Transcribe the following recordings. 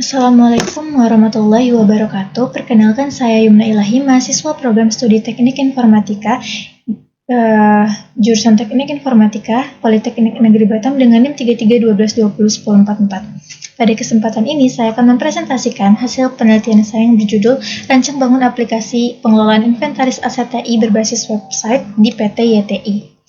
Assalamualaikum warahmatullahi wabarakatuh. Perkenalkan saya Yumna Ilahi, mahasiswa program studi Teknik Informatika, jurusan Teknik Informatika, Politeknik Negeri Batam dengan NIM 3312201044. Pada kesempatan ini, saya akan mempresentasikan hasil penelitian saya yang berjudul Rancang Bangun Aplikasi Pengelolaan Inventaris Aset TI berbasis website di PT YTI.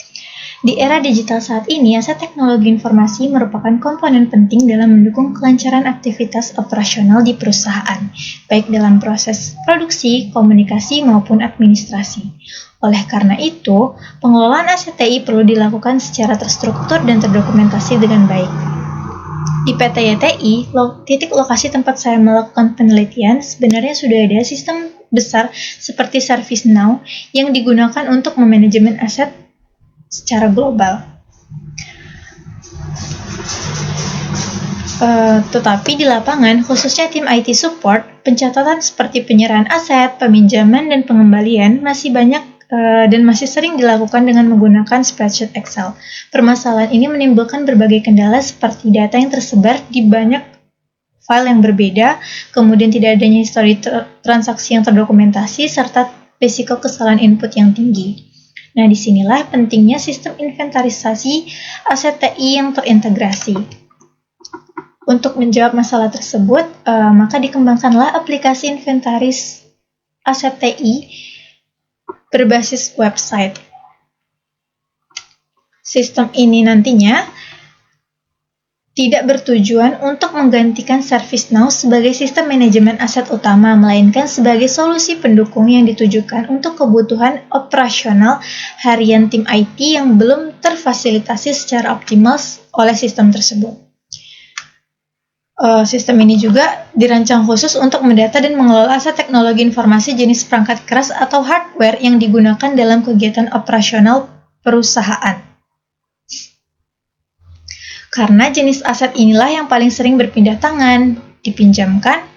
Di era digital saat ini, aset teknologi informasi merupakan komponen penting dalam mendukung kelancaran aktivitas operasional di perusahaan, baik dalam proses produksi, komunikasi, maupun administrasi. Oleh karena itu, pengelolaan aset TI perlu dilakukan secara terstruktur dan terdokumentasi dengan baik. Di PT YTI, titik lokasi tempat saya melakukan penelitian, sebenarnya sudah ada sistem besar seperti ServiceNow yang digunakan untuk memanajemen aset secara global. Tetapi di lapangan, khususnya tim IT support, pencatatan seperti penyerahan aset, peminjaman, dan pengembalian masih banyak dan masih sering dilakukan dengan menggunakan spreadsheet Excel. Permasalahan ini menimbulkan berbagai kendala seperti data yang tersebar di banyak file yang berbeda, kemudian tidak adanya histori transaksi yang terdokumentasi, serta risiko kesalahan input yang tinggi. Nah, disinilah pentingnya sistem inventarisasi aset TI yang terintegrasi. Untuk menjawab masalah tersebut, maka dikembangkanlah aplikasi inventaris aset TI berbasis website. Sistem ini nantinya tidak bertujuan untuk menggantikan ServiceNow sebagai sistem manajemen aset utama, melainkan sebagai solusi pendukung yang ditujukan untuk kebutuhan operasional harian tim IT yang belum terfasilitasi secara optimal oleh sistem tersebut. Sistem ini juga dirancang khusus untuk mendata dan mengelola aset teknologi informasi jenis perangkat keras atau hardware yang digunakan dalam kegiatan operasional perusahaan. Karena jenis aset inilah yang paling sering berpindah tangan, dipinjamkan,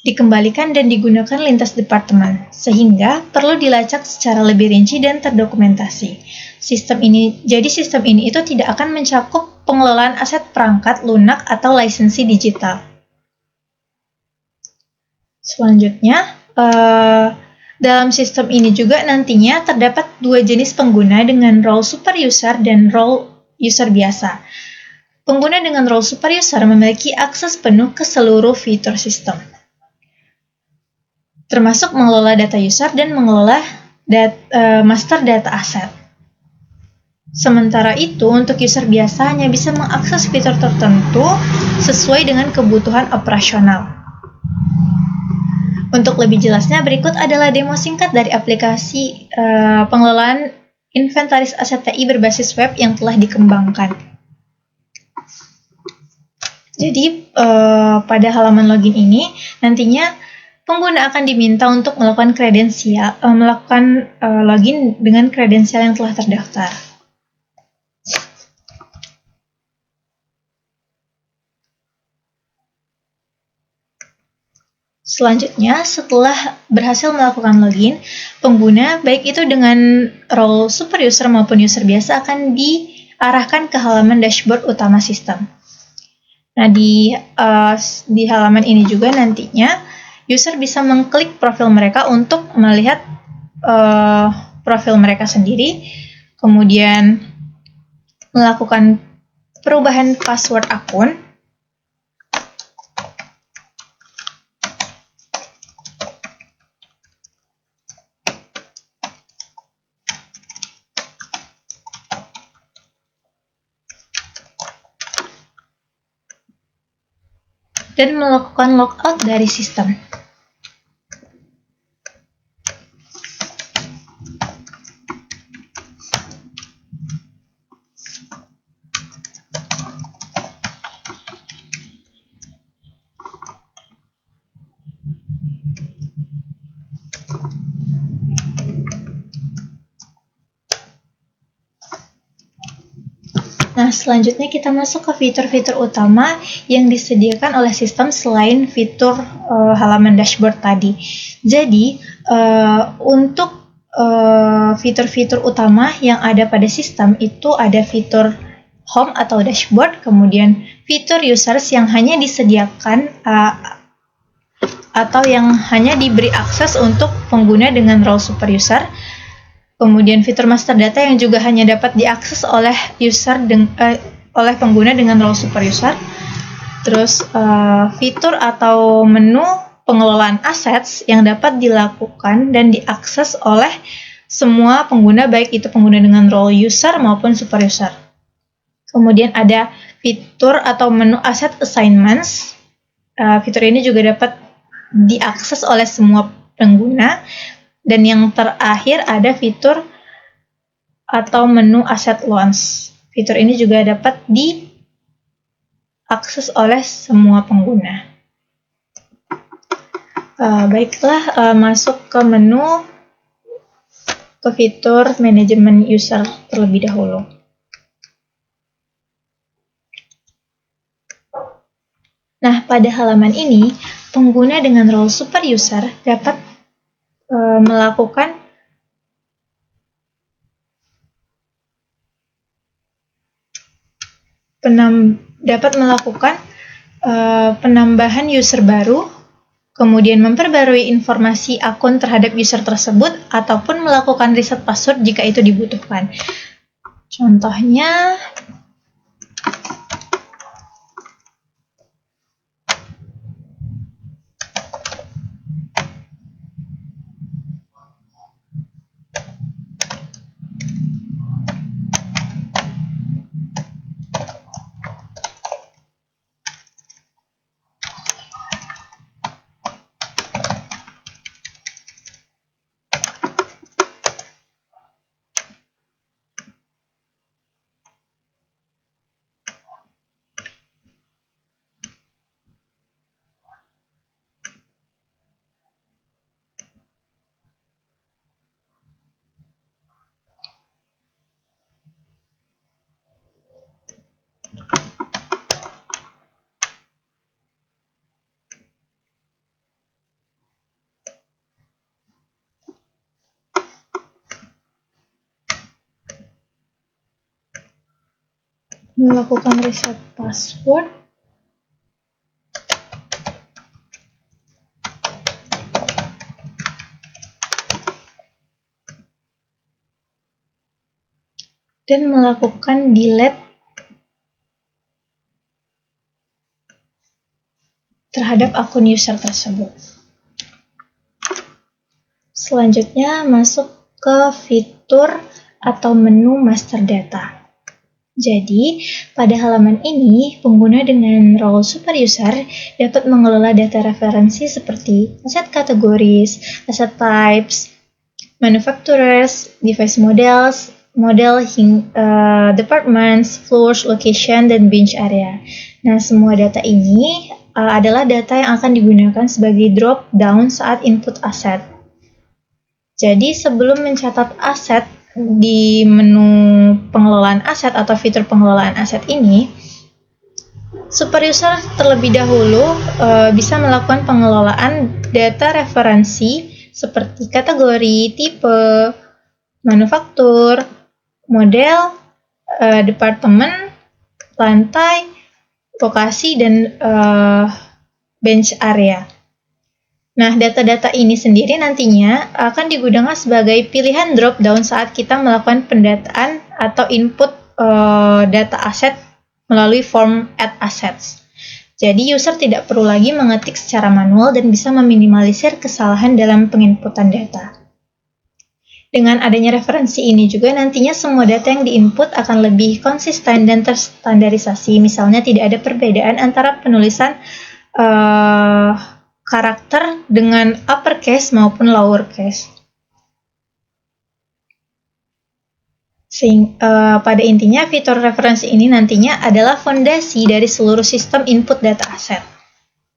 dikembalikan, dan digunakan lintas departemen, sehingga perlu dilacak secara lebih rinci dan terdokumentasi. Sistem ini itu tidak akan mencakup pengelolaan aset perangkat lunak atau lisensi digital. Selanjutnya, dalam sistem ini juga nantinya terdapat dua jenis pengguna dengan role super user dan role user biasa. Pengguna dengan role super user memiliki akses penuh ke seluruh fitur sistem, termasuk mengelola data user dan mengelola master data aset. Sementara itu, untuk user biasa hanya bisa mengakses fitur tertentu sesuai dengan kebutuhan operasional. Untuk lebih jelasnya, berikut adalah demo singkat dari aplikasi pengelolaan inventaris aset TI berbasis web yang telah dikembangkan. Jadi, pada halaman login ini, nantinya pengguna akan diminta untuk melakukan login dengan kredensial yang telah terdaftar. Selanjutnya, setelah berhasil melakukan login, pengguna, baik itu dengan role super user maupun user biasa, akan diarahkan ke halaman dashboard utama sistem. Nah, di halaman ini juga nantinya user bisa mengklik profil mereka untuk melihat profil mereka sendiri, kemudian melakukan perubahan password akun, dan melakukan logout dari sistem. Nah, selanjutnya kita masuk ke fitur-fitur utama yang disediakan oleh sistem selain fitur halaman dashboard tadi. Jadi, untuk fitur-fitur utama yang ada pada sistem itu ada fitur home atau dashboard, kemudian fitur users yang hanya disediakan atau yang hanya diberi akses untuk pengguna dengan role super user, kemudian fitur master data yang juga hanya dapat diakses oleh oleh pengguna dengan role super user, terus fitur atau menu pengelolaan assets yang dapat dilakukan dan diakses oleh semua pengguna, baik itu pengguna dengan role user maupun super user. Kemudian ada fitur atau menu asset assignments. Fitur ini juga dapat diakses oleh semua pengguna. Dan yang terakhir ada fitur atau menu asset launch. Fitur ini juga dapat diakses oleh semua pengguna. Baiklah, masuk ke menu ke fitur manajemen user terlebih dahulu. Nah, pada halaman ini, pengguna dengan role super user dapat melakukan penambahan user baru, kemudian memperbarui informasi akun terhadap user tersebut, ataupun melakukan reset password jika itu dibutuhkan. Contohnya, melakukan reset password, dan melakukan delete terhadap akun user tersebut. Selanjutnya masuk ke fitur atau menu master data. Jadi, pada halaman ini, pengguna dengan role super user dapat mengelola data referensi seperti aset kategoris, aset types, manufacturers, device models, departments, floors, location, dan bench area. Nah, semua data ini adalah data yang akan digunakan sebagai drop down saat input aset. Jadi, sebelum mencatat aset di menu pengelolaan aset atau fitur pengelolaan aset ini, super user terlebih dahulu bisa melakukan pengelolaan data referensi seperti kategori, tipe, manufaktur, model, departemen, lantai, lokasi, dan bench area. Nah, data-data ini sendiri nantinya akan digunakan sebagai pilihan drop down saat kita melakukan pendataan atau input data aset melalui form add assets. Jadi, user tidak perlu lagi mengetik secara manual dan bisa meminimalisir kesalahan dalam penginputan data. Dengan adanya referensi ini juga nantinya semua data yang diinput akan lebih konsisten dan terstandarisasi. Misalnya tidak ada perbedaan antara penulisan karakter dengan uppercase maupun lowercase. Pada intinya, fitur referensi ini nantinya adalah fondasi dari seluruh sistem input data aset.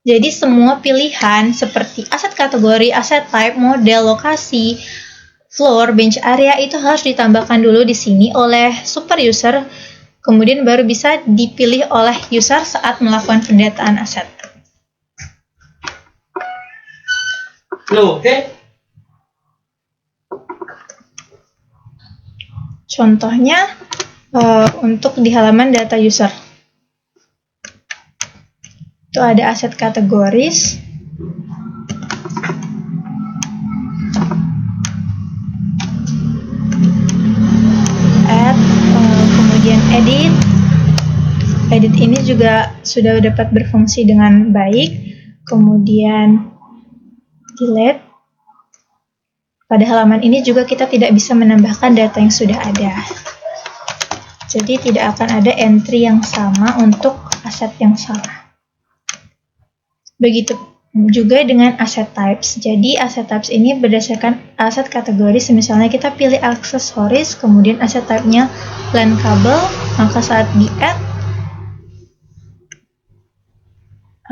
Jadi semua pilihan seperti aset kategori, aset type, model, lokasi, floor, bench area itu harus ditambahkan dulu di sini oleh super user, kemudian baru bisa dipilih oleh user saat melakukan pendataan aset. Contohnya, untuk di halaman data user. Itu ada aset kategoris, add, kemudian edit. Edit ini juga sudah dapat berfungsi dengan baik. Kemudian delete. Pada halaman ini juga kita tidak bisa menambahkan data yang sudah ada. Jadi tidak akan ada entry yang sama untuk aset yang salah. Begitu juga dengan asset types. Jadi asset types ini berdasarkan aset kategoris. Misalnya kita pilih aksesoris, kemudian asset type-nya LAN kabel, maka saat di add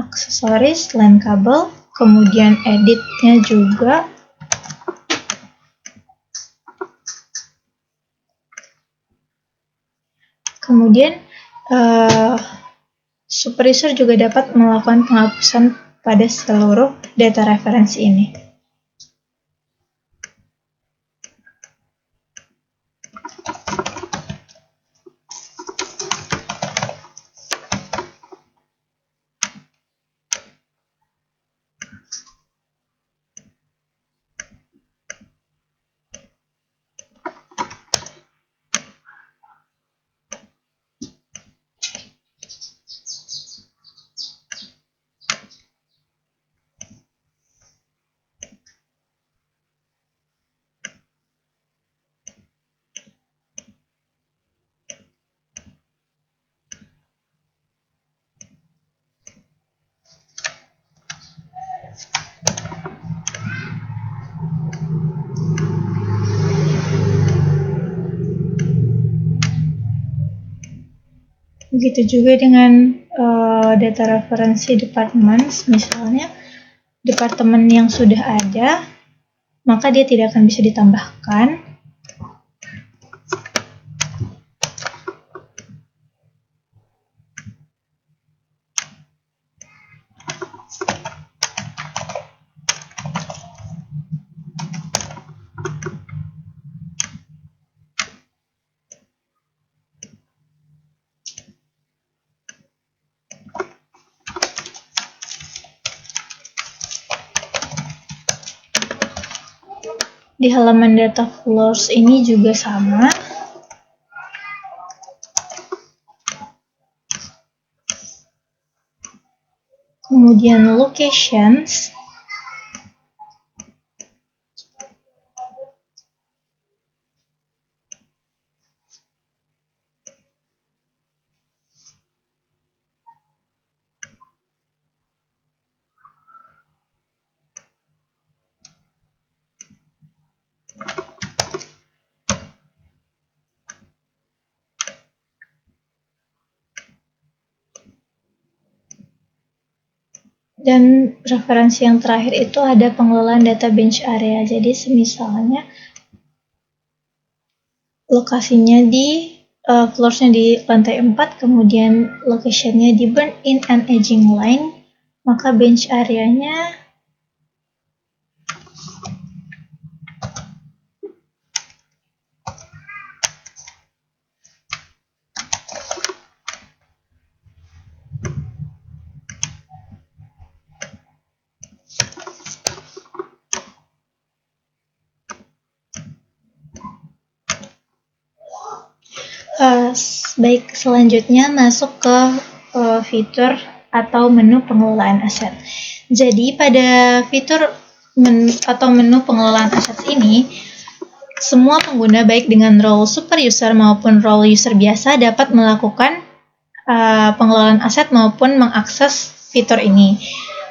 aksesoris LAN kabel, kemudian editnya juga kemudian super user juga dapat melakukan penghapusan pada seluruh data referensi ini. Begitu juga dengan data referensi departments, misalnya departemen yang sudah ada, maka dia tidak akan bisa ditambahkan. Di halaman data floors ini juga sama. Kemudian locations. Dan referensi yang terakhir itu ada pengelolaan data bench area. Jadi semisalnya lokasinya di floors-nya di lantai 4, kemudian location-nya di burn in and edging line, maka bench area-nya baik, selanjutnya masuk ke fitur atau menu pengelolaan aset. Jadi pada fitur atau menu pengelolaan aset ini, semua pengguna baik dengan role super user maupun role user biasa dapat melakukan pengelolaan aset maupun mengakses fitur ini.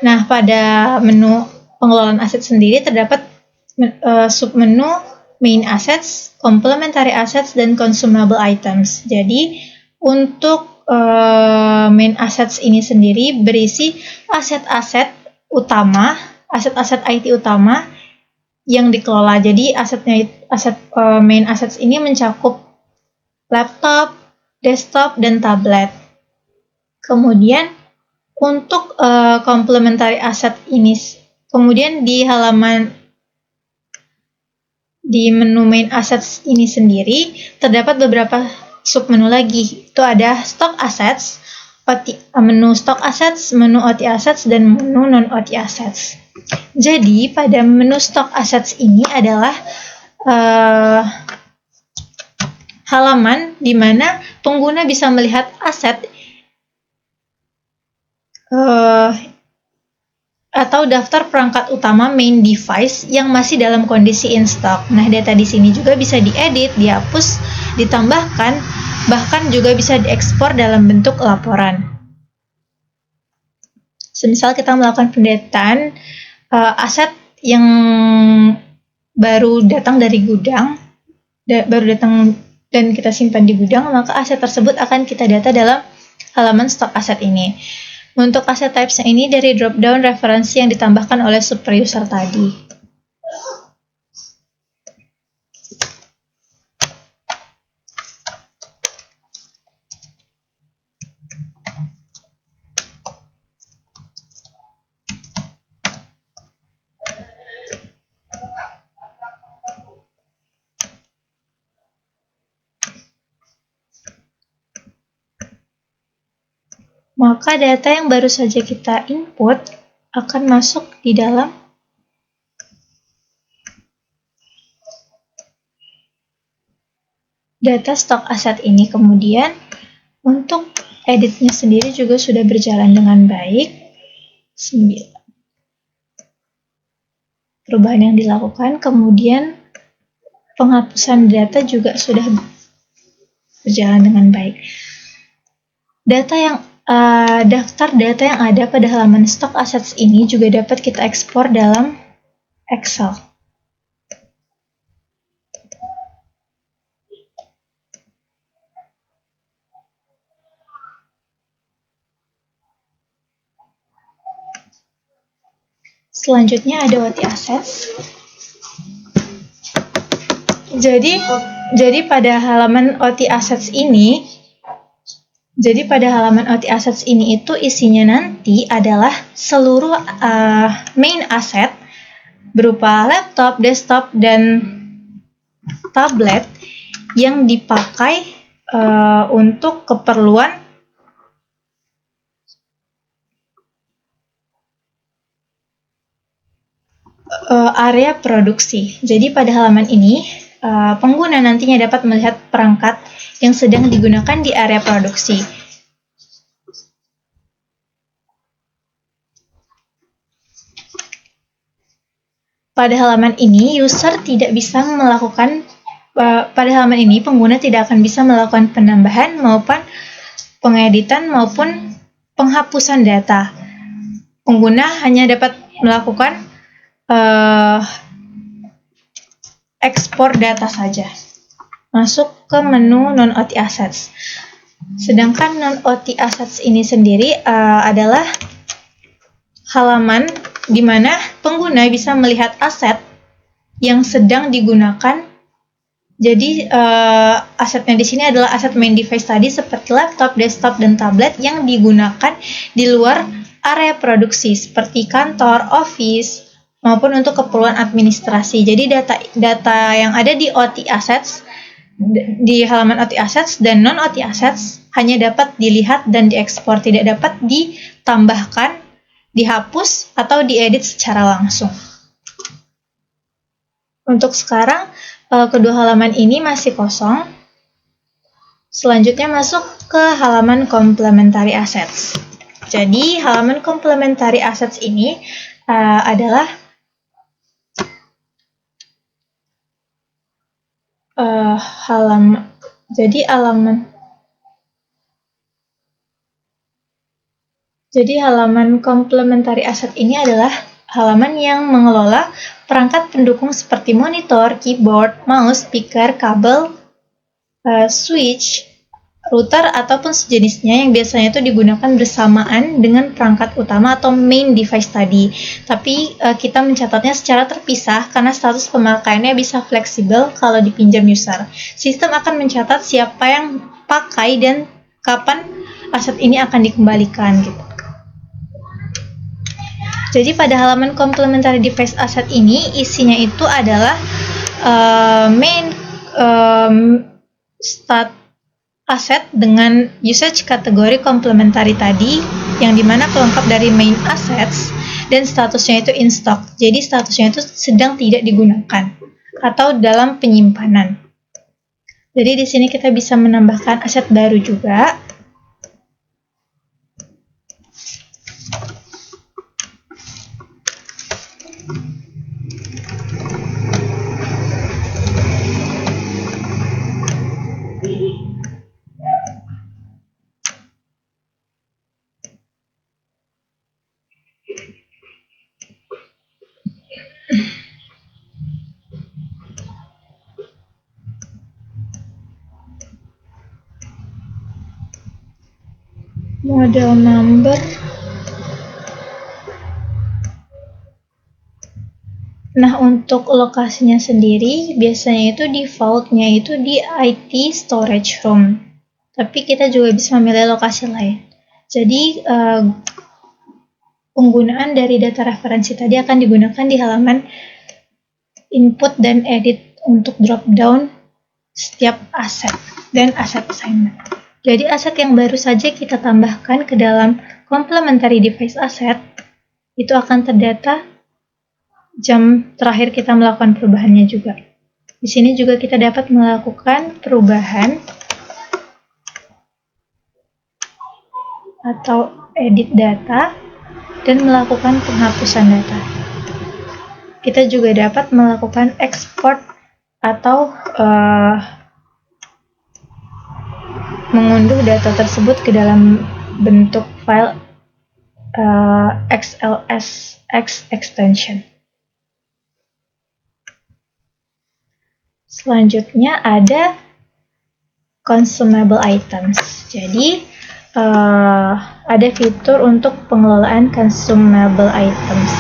Nah, pada menu pengelolaan aset sendiri terdapat submenu main assets, complementary assets, dan consumable items. Jadi untuk main assets ini sendiri berisi aset-aset utama, aset-aset IT utama yang dikelola. Jadi main assets ini mencakup laptop, desktop, dan tablet. Kemudian untuk complementary asset ini, kemudian di menu main assets ini sendiri terdapat beberapa submenu lagi. Itu ada stock assets, menu stock assets, menu OT assets, dan menu non OT assets. Jadi pada menu stock assets ini adalah halaman di mana pengguna bisa melihat aset atau daftar perangkat utama main device yang masih dalam kondisi in stock. Nah, data di sini juga bisa diedit, dihapus, ditambahkan, bahkan juga bisa diekspor dalam bentuk laporan. Semisal kita melakukan pendataan aset yang baru datang dari gudang, baru datang dan kita simpan di gudang, maka aset tersebut akan kita data dalam halaman stock asset ini. Untuk aset types ini dari drop-down referensi yang ditambahkan oleh super user tadi. Maka data yang baru saja kita input akan masuk di dalam data stock asset ini. Kemudian untuk editnya sendiri juga sudah berjalan dengan baik. 9 perubahan yang dilakukan, kemudian penghapusan data juga sudah berjalan dengan baik. Daftar data yang ada pada halaman stock assets ini juga dapat kita ekspor dalam Excel. Selanjutnya ada OT assets. Jadi pada halaman OT assets ini itu isinya nanti adalah seluruh main asset berupa laptop, desktop, dan tablet yang dipakai untuk keperluan area produksi. Jadi pada halaman ini pengguna nantinya dapat melihat perangkat yang sedang digunakan di area produksi. Pada halaman ini, pengguna tidak akan bisa melakukan penambahan maupun pengeditan maupun penghapusan data. Pengguna hanya dapat melakukan ekspor data saja. Masuk ke menu non-OT assets. Sedangkan non-OT assets ini sendiri adalah halaman di mana pengguna bisa melihat aset yang sedang digunakan. Jadi asetnya di sini adalah aset main device tadi seperti laptop, desktop, dan tablet yang digunakan di luar area produksi seperti kantor, office, maupun untuk keperluan administrasi. Jadi data yang ada di OT assets, di halaman OT assets dan non-OT assets hanya dapat dilihat dan diekspor, tidak dapat ditambahkan, dihapus, atau diedit secara langsung. Untuk sekarang, kedua halaman ini masih kosong. Selanjutnya masuk ke halaman complementary assets. Jadi, halaman complementary assets ini adalah halaman complementary asset ini adalah halaman yang mengelola perangkat pendukung seperti monitor, keyboard, mouse, speaker, kabel, switch, router, ataupun sejenisnya yang biasanya itu digunakan bersamaan dengan perangkat utama atau main device tadi. Tapi kita mencatatnya secara terpisah karena status pemakaiannya bisa fleksibel kalau dipinjam user. Sistem akan mencatat siapa yang pakai dan kapan aset ini akan dikembalikan gitu. Jadi pada halaman complementary device asset ini isinya itu adalah aset dengan usage kategori complementary tadi, yang dimana pelengkap dari main assets dan statusnya itu in stock. Jadi statusnya itu sedang tidak digunakan atau dalam penyimpanan. Jadi di sini kita bisa menambahkan aset baru juga. Model number. Nah, untuk lokasinya sendiri, biasanya itu default-nya itu di IT storage room. Tapi kita juga bisa memilih lokasi lain. Jadi, penggunaan dari data referensi tadi akan digunakan di halaman input dan edit untuk drop down setiap aset dan aset assignment. Jadi aset yang baru saja kita tambahkan ke dalam complementary device asset itu akan terdata jam terakhir kita melakukan perubahannya juga. Di sini juga kita dapat melakukan perubahan atau edit data dan melakukan penghapusan data. Kita juga dapat melakukan export atau mengunduh data tersebut ke dalam bentuk file XLSX extension. Selanjutnya ada consumable items. Jadi ada fitur untuk pengelolaan consumable items.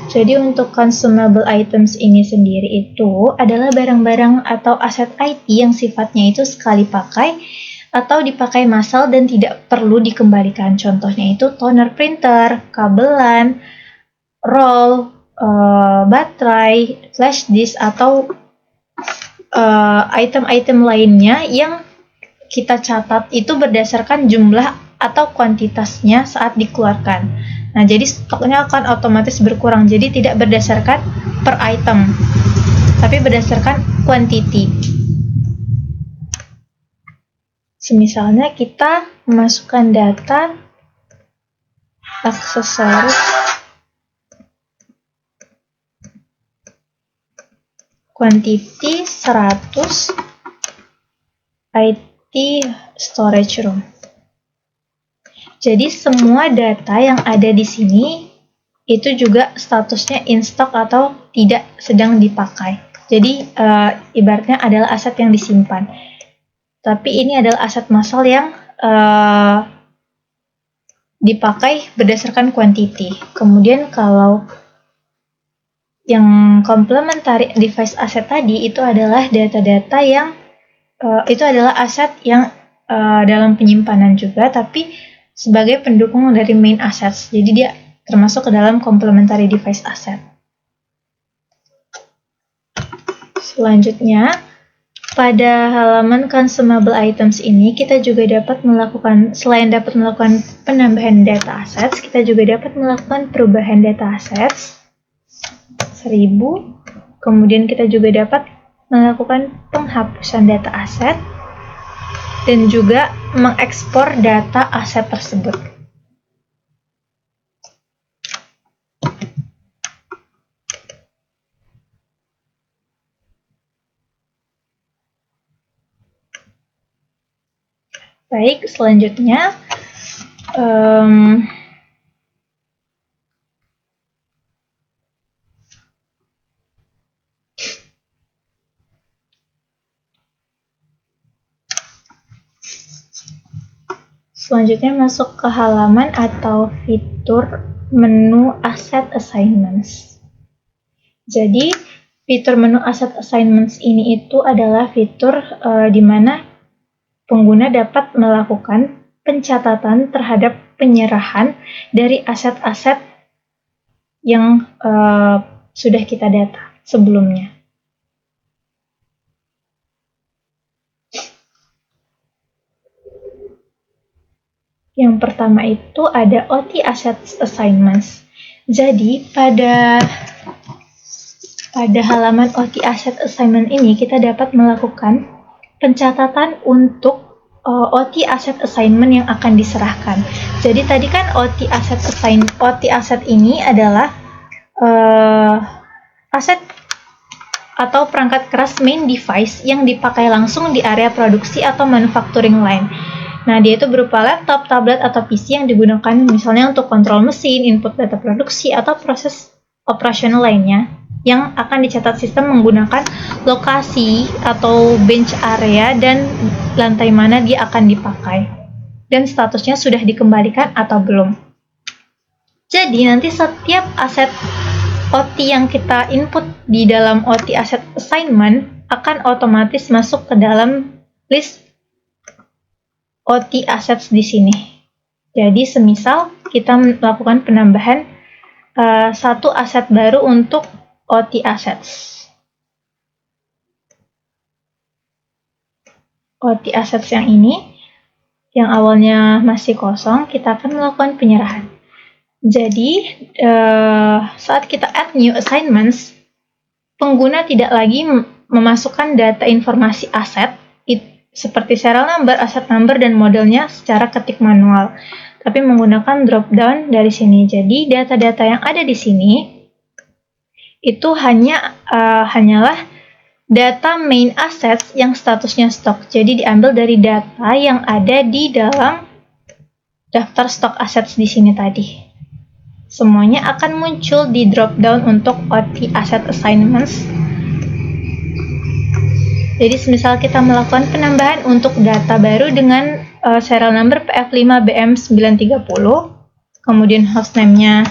Jadi untuk consumable items ini sendiri itu adalah barang-barang atau aset IT yang sifatnya itu sekali pakai atau dipakai massal dan tidak perlu dikembalikan. Contohnya itu toner printer, kabelan, roll, baterai, flash disk, atau item-item lainnya yang kita catat itu berdasarkan jumlah atau kuantitasnya saat dikeluarkan. Nah, jadi stoknya akan otomatis berkurang. Jadi tidak berdasarkan per item, tapi berdasarkan quantity. Misalnya kita memasukkan data aksesoris quantity 100 IT storage room. Jadi semua data yang ada di sini itu juga statusnya in stock atau tidak sedang dipakai. Jadi ibaratnya adalah aset yang disimpan. Tapi ini adalah aset massal yang dipakai berdasarkan quantity. Kemudian kalau yang complementary device asset tadi itu adalah data-data yang itu adalah aset yang dalam penyimpanan juga, tapi sebagai pendukung dari main assets. Jadi dia termasuk ke dalam complementary device asset. Selanjutnya, pada halaman consumable items ini kita juga dapat melakukan, selain dapat melakukan penambahan data assets, kita juga dapat melakukan perubahan data assets 1000. Kemudian kita juga dapat melakukan penghapusan data aset dan juga mengekspor data aset tersebut. Baik, selanjutnya masuk ke halaman atau fitur menu Asset Assignments. Jadi, fitur menu Asset Assignments ini itu adalah fitur di mana pengguna dapat melakukan pencatatan terhadap penyerahan dari aset-aset yang sudah kita data sebelumnya. Yang pertama itu ada OT Assets Assignments. Jadi pada halaman OT Asset Assignment ini kita dapat melakukan pencatatan untuk OT Asset Assignment yang akan diserahkan. Jadi tadi kan OT Asset ini adalah aset atau perangkat keras main device yang dipakai langsung di area produksi atau manufacturing line. Nah, dia itu berupa laptop, tablet, atau PC yang digunakan misalnya untuk kontrol mesin, input data produksi, atau proses operasional lainnya yang akan dicatat sistem menggunakan lokasi atau bench area dan lantai mana dia akan dipakai. Dan statusnya sudah dikembalikan atau belum. Jadi, nanti setiap aset OT yang kita input di dalam OT Asset Assignment akan otomatis masuk ke dalam list OT Assets di sini. Jadi semisal kita melakukan penambahan satu aset baru untuk OT Assets. OT Assets yang ini, yang awalnya masih kosong, kita akan melakukan penyerahan. Jadi saat kita add new assignments, pengguna tidak lagi memasukkan data informasi aset seperti serial number, asset number, dan modelnya secara ketik manual, tapi menggunakan drop down dari sini. Jadi data-data yang ada di sini itu hanyalah data main assets yang statusnya stok. Jadi diambil dari data yang ada di dalam daftar stock assets di sini tadi. Semuanya akan muncul di drop down untuk OT Asset Assignments. Jadi semisal kita melakukan penambahan untuk data baru dengan serial number PF5BM930, kemudian hostname-nya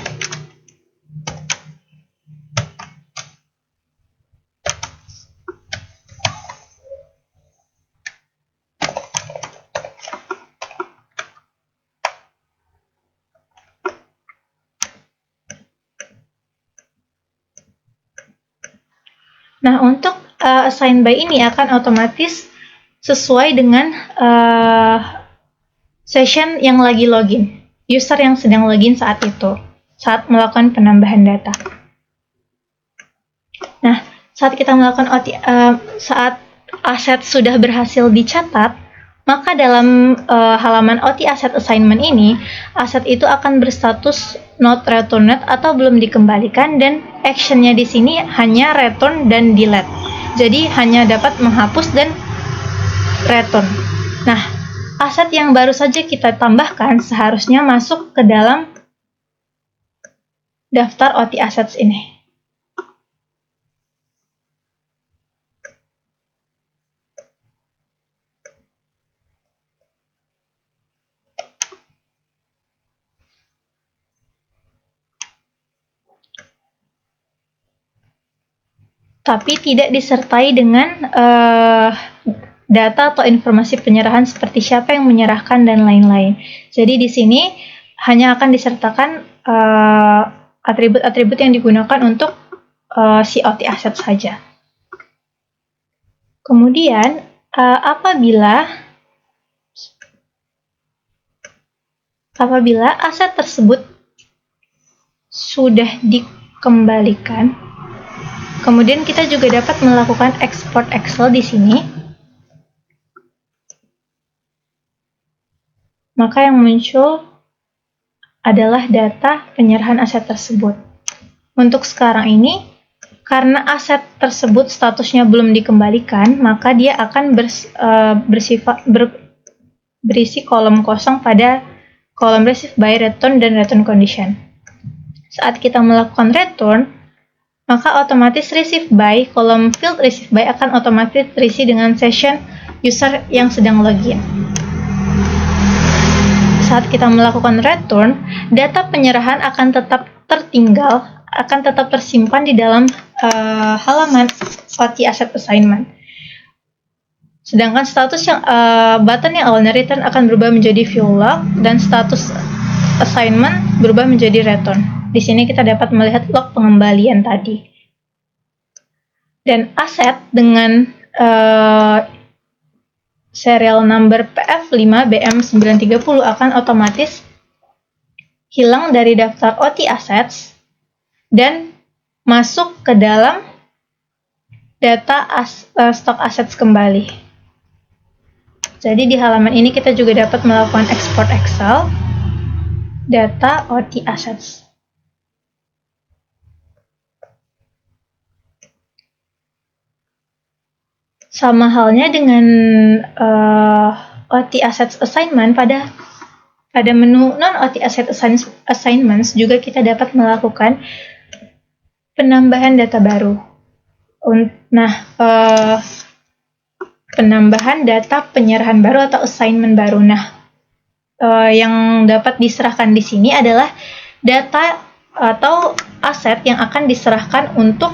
Nah, untuk assign by ini akan otomatis sesuai dengan session yang lagi login, user yang sedang login saat itu, saat melakukan penambahan data. Nah, saat kita melakukan saat aset sudah berhasil dicatat, maka dalam halaman OT Asset Assignment ini, aset itu akan berstatus not returned atau belum dikembalikan, dan actionnya di sini hanya return dan delete. Jadi hanya dapat menghapus dan return. Nah, aset yang baru saja kita tambahkan seharusnya masuk ke dalam daftar OT Assets ini. Tapi tidak disertai dengan data atau informasi penyerahan seperti siapa yang menyerahkan dan lain-lain. Jadi di sini hanya akan disertakan atribut-atribut yang digunakan untuk si OT asset saja. Kemudian apabila aset tersebut sudah dikembalikan, kemudian kita juga dapat melakukan export Excel di sini. Maka yang muncul adalah data penyerahan aset tersebut. Untuk sekarang ini, karena aset tersebut statusnya belum dikembalikan, maka dia akan berisi kolom kosong pada kolom receive by, return, dan return condition. Saat kita melakukan return, maka otomatis receive by, kolom field receive by akan otomatis terisi dengan session user yang sedang login. Saat kita melakukan return, data penyerahan akan tetap tertinggal, akan tetap tersimpan di dalam halaman OT Asset Assignment. Sedangkan status yang button yang awalnya return akan berubah menjadi view log, dan status assignment berubah menjadi return. Di sini kita dapat melihat log pengembalian tadi. Dan aset dengan serial number PF5BM930 akan otomatis hilang dari daftar OT assets dan masuk ke dalam data stock assets kembali. Jadi di halaman ini kita juga dapat melakukan export Excel data OT assets. Sama halnya dengan OT assets assignment, pada menu non-OT asset assignments juga kita dapat melakukan penambahan data baru. Nah, penambahan data penyerahan baru atau assignment baru. Nah, yang dapat diserahkan di sini adalah data atau aset yang akan diserahkan untuk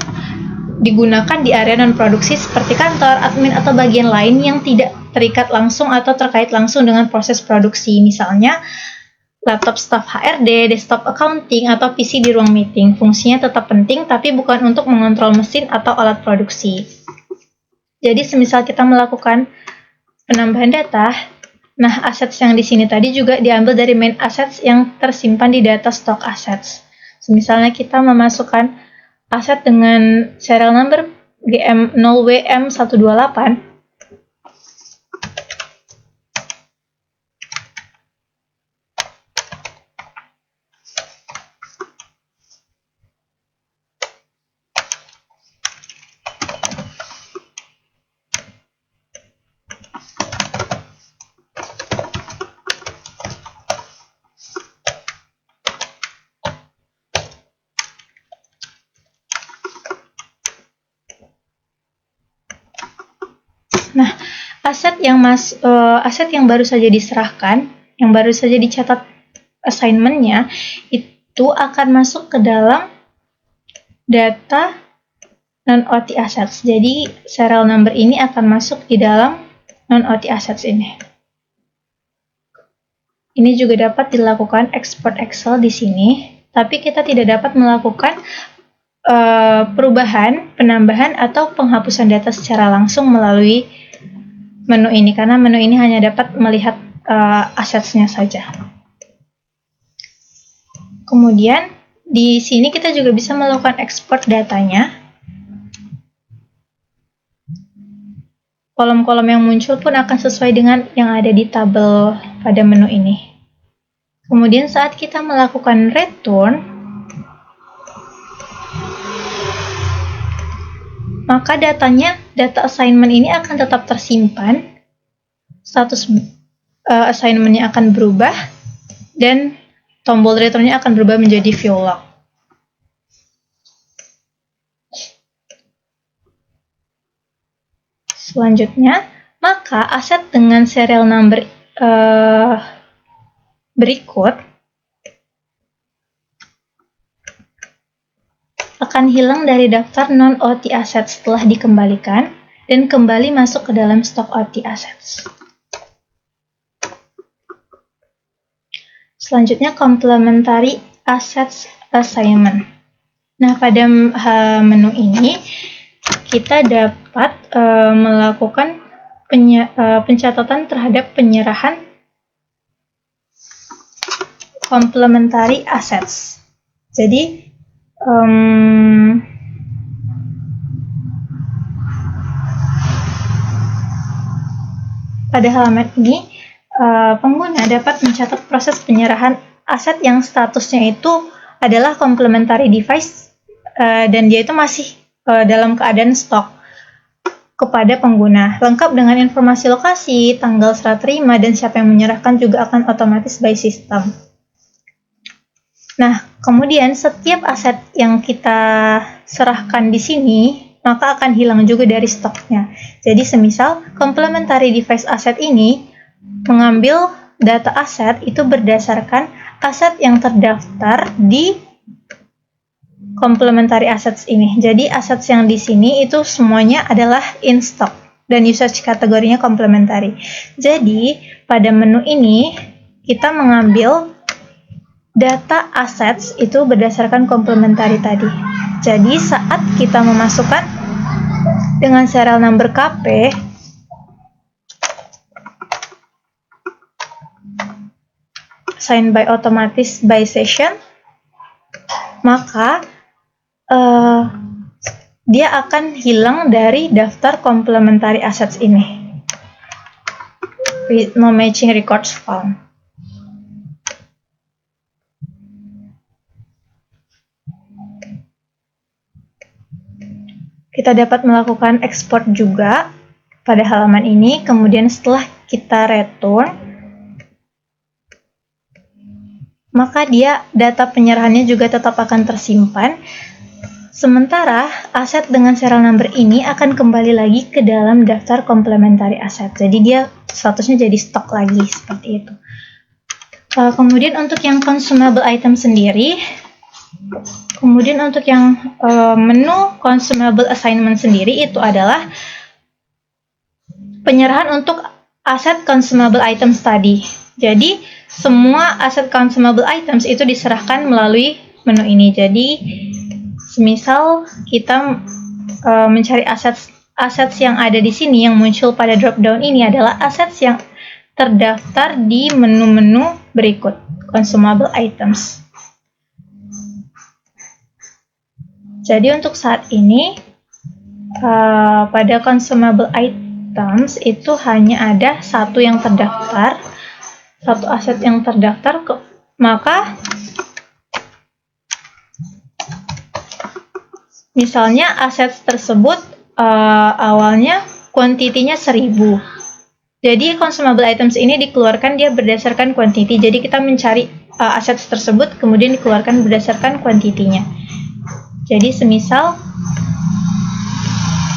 digunakan di area non-produksi seperti kantor, admin, atau bagian lain yang tidak terikat langsung atau terkait langsung dengan proses produksi. Misalnya, laptop staf HRD, desktop accounting, atau PC di ruang meeting. Fungsinya tetap penting, tapi bukan untuk mengontrol mesin atau alat produksi. Jadi, semisal kita melakukan penambahan data, nah assets yang di sini tadi juga diambil dari main assets yang tersimpan di data stock assets. Misalnya kita memasukkan aset dengan serial number GM0WM128. Nah, aset yang baru saja diserahkan, yang baru saja dicatat assignment-nya, itu akan masuk ke dalam data non-OT assets. Jadi, serial number ini akan masuk di dalam non-OT assets ini. Ini juga dapat dilakukan export Excel di sini, tapi kita tidak dapat melakukan perubahan, penambahan, atau penghapusan data secara langsung melalui menu ini, karena menu ini hanya dapat melihat assets-nya saja. Kemudian di sini kita juga bisa melakukan export datanya. Kolom-kolom yang muncul pun akan sesuai dengan yang ada di tabel pada menu ini. Kemudian saat kita melakukan return, maka data assignment ini akan tetap tersimpan, status assignment-nya akan berubah, dan tombol return-nya akan berubah menjadi view log. Selanjutnya, maka aset dengan serial number berikut akan hilang dari daftar non-OT assets setelah dikembalikan dan kembali masuk ke dalam stok OT assets. Selanjutnya, complementary assets assignment. Nah, pada menu ini kita dapat melakukan pencatatan terhadap penyerahan complementary assets. Jadi, pada halaman ini, pengguna dapat mencatat proses penyerahan aset yang statusnya itu adalah complementary device dan dia itu masih dalam keadaan stok kepada pengguna, lengkap dengan informasi lokasi, tanggal serah terima, dan siapa yang menyerahkan juga akan otomatis by system. Nah, kemudian setiap aset yang kita serahkan di sini, maka akan hilang juga dari stoknya. Jadi, semisal complementary device asset ini mengambil data aset itu berdasarkan aset yang terdaftar di complementary assets ini. Jadi, assets yang di sini itu semuanya adalah in stock dan usage kategorinya complementary. Jadi, pada menu ini kita mengambil data assets itu berdasarkan complementary tadi. Jadi, saat kita memasukkan dengan serial number KP, assigned by automatic by session, maka dia akan hilang dari daftar complementary assets ini. With no matching records found. Kita dapat melakukan export juga pada halaman ini, kemudian setelah kita return, maka data penyerahannya juga tetap akan tersimpan. Sementara aset dengan serial number ini akan kembali lagi ke dalam daftar complementary asset. Jadi dia statusnya jadi stok lagi seperti itu. Kemudian untuk yang consumable item sendiri, kemudian untuk yang menu consumable assignment sendiri itu adalah penyerahan untuk aset consumable items tadi. Jadi semua aset consumable items itu diserahkan melalui menu ini. Jadi semisal kita mencari aset yang ada di sini yang muncul pada drop down ini adalah aset yang terdaftar di menu-menu berikut, consumable items. Jadi untuk saat ini pada consumable items itu hanya ada satu yang terdaftar, satu aset yang terdaftar, maka misalnya aset tersebut awalnya kuantitinya 1000. Jadi consumable items ini dikeluarkan dia berdasarkan kuantiti. Jadi kita mencari aset tersebut kemudian dikeluarkan berdasarkan kuantitinya. Jadi semisal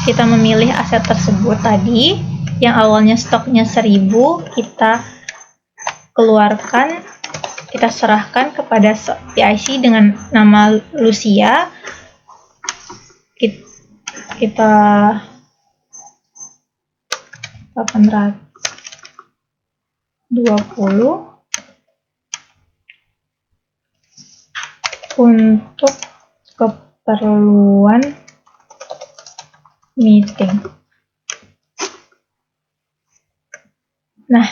kita memilih aset tersebut tadi yang awalnya stoknya 1000, kita keluarkan, kita serahkan kepada PIC dengan nama Lucia. Kita 820 untuk keperluan meeting. Nah,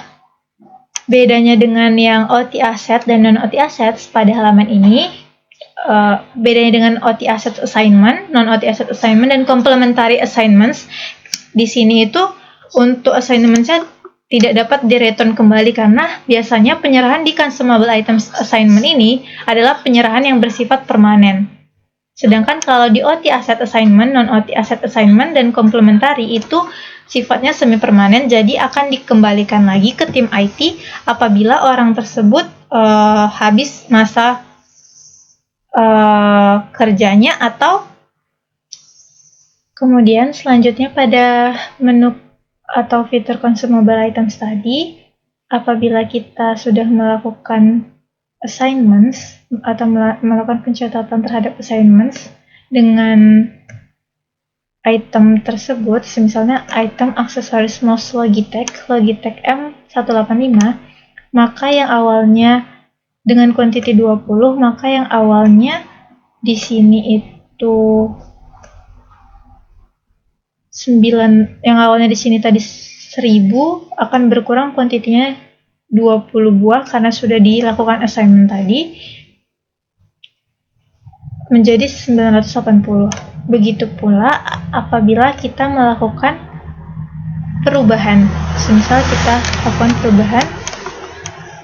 bedanya dengan yang OT asset dan non OT assets pada halaman ini, bedanya dengan OT asset assignment, non OT asset assignment, dan complementary assignments, di sini itu untuk assignment-nya tidak dapat di-return kembali karena biasanya penyerahan di consumable items assignment ini adalah penyerahan yang bersifat permanen. Sedangkan kalau di OT asset assignment, non OT asset assignment, dan complementary itu sifatnya semi permanen, jadi akan dikembalikan lagi ke tim IT apabila orang tersebut habis masa kerjanya, atau kemudian selanjutnya pada menu atau fitur consumable items tadi, apabila kita sudah melakukan assignments atau melakukan pencatatan terhadap assignments dengan item tersebut, misalnya item aksesoris mouse Logitech M185, maka yang awalnya dengan kuantiti 20, maka yang awalnya di sini itu 9, yang awalnya di sini tadi 1000 akan berkurang kuantitinya 20 buah karena sudah dilakukan assignment tadi menjadi 980. Begitu pula apabila kita melakukan perubahan. Misal kita lakukan perubahan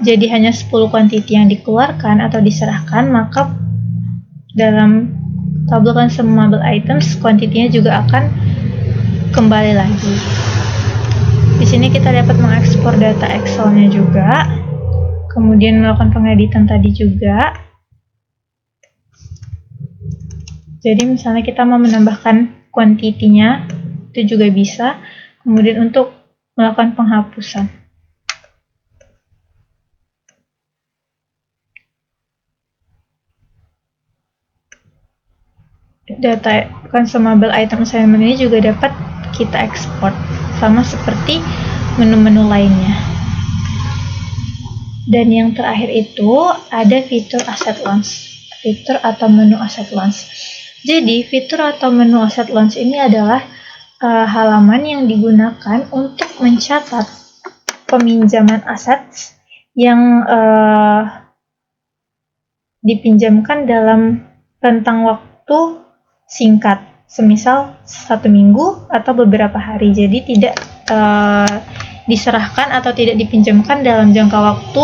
jadi hanya 10 kuantiti yang dikeluarkan atau diserahkan, maka dalam tabel consumable items kuantitinya juga akan kembali lagi. Di sini kita dapat mengekspor data Excel-nya juga, kemudian melakukan pengeditan tadi juga. Jadi misalnya kita mau menambahkan kuantitinya, itu juga bisa. Kemudian untuk melakukan penghapusan. Data consumable item assignment ini juga dapat kita ekspor, sama seperti menu-menu lainnya. Dan yang terakhir itu ada fitur asset launch, fitur atau menu asset launch. Jadi fitur atau menu asset launch ini adalah halaman yang digunakan untuk mencatat peminjaman aset yang dipinjamkan dalam rentang waktu singkat, semisal 1 minggu atau beberapa hari. Jadi tidak diserahkan atau tidak dipinjamkan dalam jangka waktu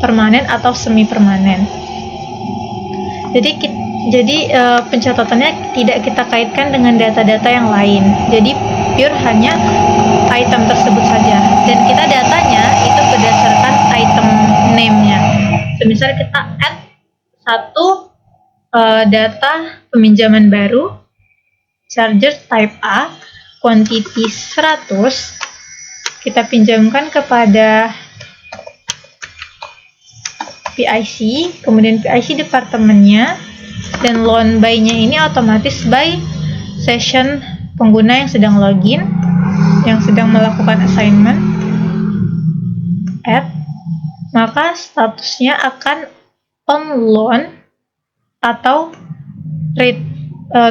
permanen atau semi permanen. Jadi pencatatannya tidak kita kaitkan dengan data-data yang lain. Jadi pure hanya item tersebut saja. Dan kita datanya itu berdasarkan item name-nya. Semisal kita add satu data peminjaman baru, charger type A, quantity 100, kita pinjamkan kepada PIC, kemudian PIC departemennya, dan loan by-nya ini otomatis by session pengguna yang sedang login, yang sedang melakukan assignment, add, maka statusnya akan on loan atau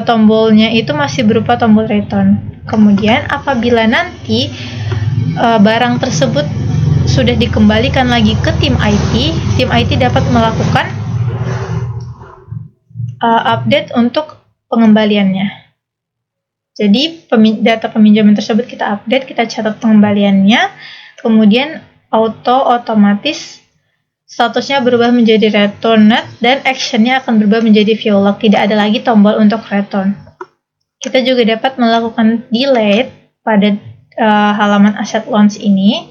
tombolnya itu masih berupa tombol return. Kemudian apabila nanti barang tersebut sudah dikembalikan lagi ke tim IT dapat melakukan update untuk pengembaliannya. Jadi data peminjaman tersebut kita update, kita catat pengembaliannya, kemudian otomatis statusnya berubah menjadi returned dan actionnya akan berubah menjadi view log. Tidak ada lagi tombol untuk return. Kita juga dapat melakukan delete pada halaman asset launch ini.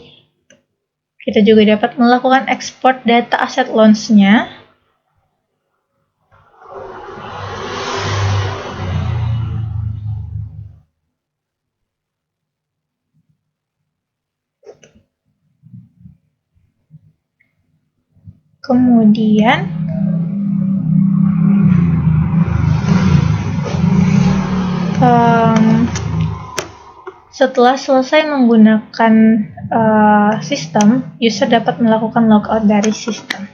Kita juga dapat melakukan export data asset launch-nya. Kemudian setelah selesai menggunakan sistem, user dapat melakukan logout dari sistem.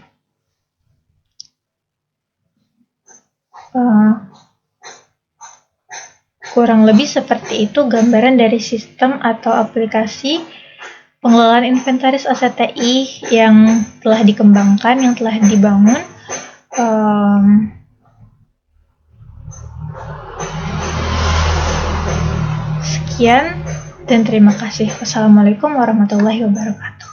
Kurang lebih seperti itu gambaran dari sistem atau aplikasi pengelolaan inventaris aset TI yang telah dikembangkan, yang telah dibangun. Sekian dan terima kasih. Wassalamualaikum warahmatullahi wabarakatuh.